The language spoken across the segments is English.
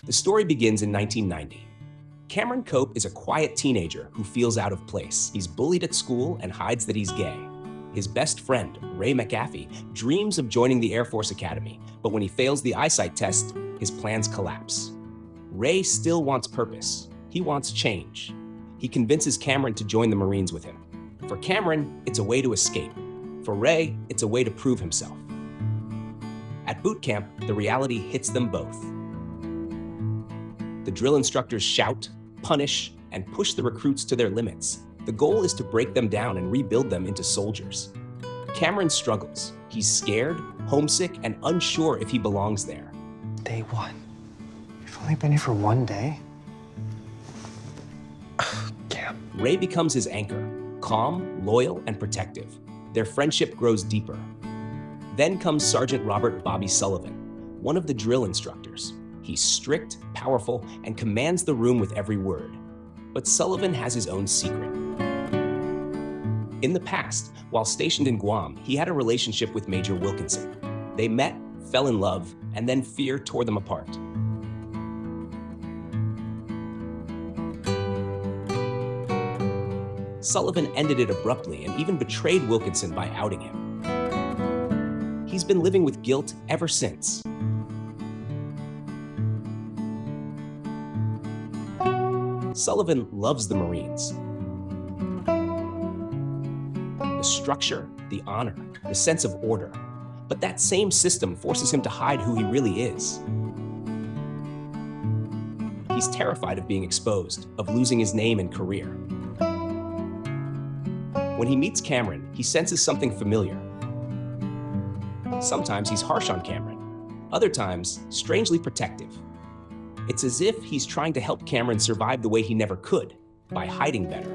The story begins in 1990. Cameron Cope is a quiet teenager who feels out of place. He's bullied at school and hides that he's gay. His best friend, Ray McAfee, dreams of joining the Air Force Academy, but when he fails the eyesight test, his plans collapse. Ray still wants purpose. He wants change. He convinces Cameron to join the Marines with him. For Cameron, it's a way to escape. For Ray, it's a way to prove himself. At boot camp, the reality hits them both. The drill instructors shout, punish, and push the recruits to their limits. The goal is to break them down and rebuild them into soldiers. Cameron struggles. He's scared, homesick, and unsure if he belongs there. Day one. You've only been here for one day? Cam. Ray becomes his anchor, calm, loyal, and protective. Their friendship grows deeper. Then comes Sergeant Robert Bobby Sullivan, one of the drill instructors. He's strict, powerful, and commands the room with every word. But Sullivan has his own secret. In the past, while stationed in Guam, he had a relationship with Major Wilkinson. They met, fell in love, and then fear tore them apart. Sullivan ended it abruptly and even betrayed Wilkinson by outing him. He's been living with guilt ever since. Sullivan loves the Marines. The structure, the honor, the sense of order. But that same system forces him to hide who he really is. He's terrified of being exposed, of losing his name and career. When he meets Cameron, he senses something familiar. Sometimes he's harsh on Cameron, other times strangely protective. It's as if he's trying to help Cameron survive the way he never could, by hiding better.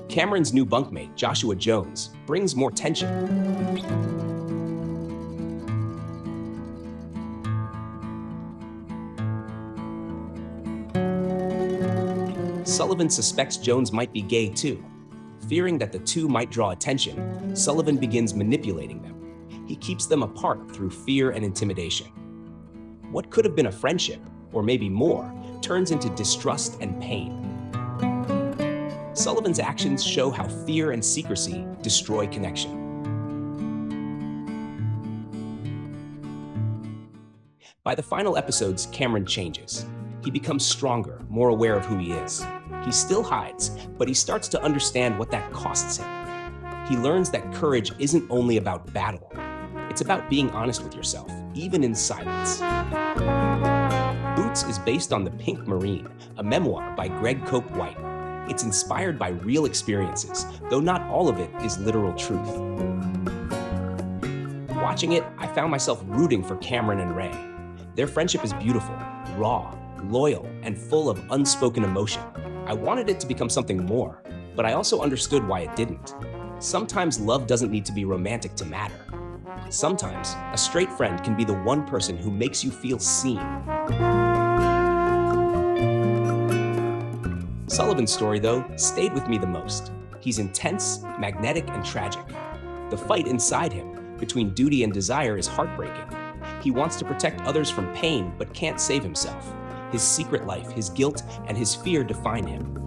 Cameron's new bunkmate, Joshua Jones, brings more tension. Sullivan suspects Jones might be gay too. Fearing that the two might draw attention, Sullivan begins manipulating them. He keeps them apart through fear and intimidation. What could have been a friendship, or maybe more, turns into distrust and pain. Sullivan's actions show how fear and secrecy destroy connection. By the final episodes, Cameron changes. He becomes stronger, more aware of who he is. He still hides, but he starts to understand what that costs him. He learns that courage isn't only about battle. It's about being honest with yourself, even in silence. Boots is based on The Pink Marine, a memoir by Greg Cope White. It's inspired by real experiences, though not all of it is literal truth. Watching it, I found myself rooting for Cameron and Ray. Their friendship is beautiful, raw, loyal, and full of unspoken emotion. I wanted it to become something more, but I also understood why it didn't. Sometimes love doesn't need to be romantic to matter. Sometimes a straight friend can be the one person who makes you feel seen. Sullivan's story, though, stayed with me the most. He's intense, magnetic, and tragic. The fight inside him, between duty and desire, is heartbreaking. He wants to protect others from pain, but can't save himself. His secret life, his guilt, and his fear define him.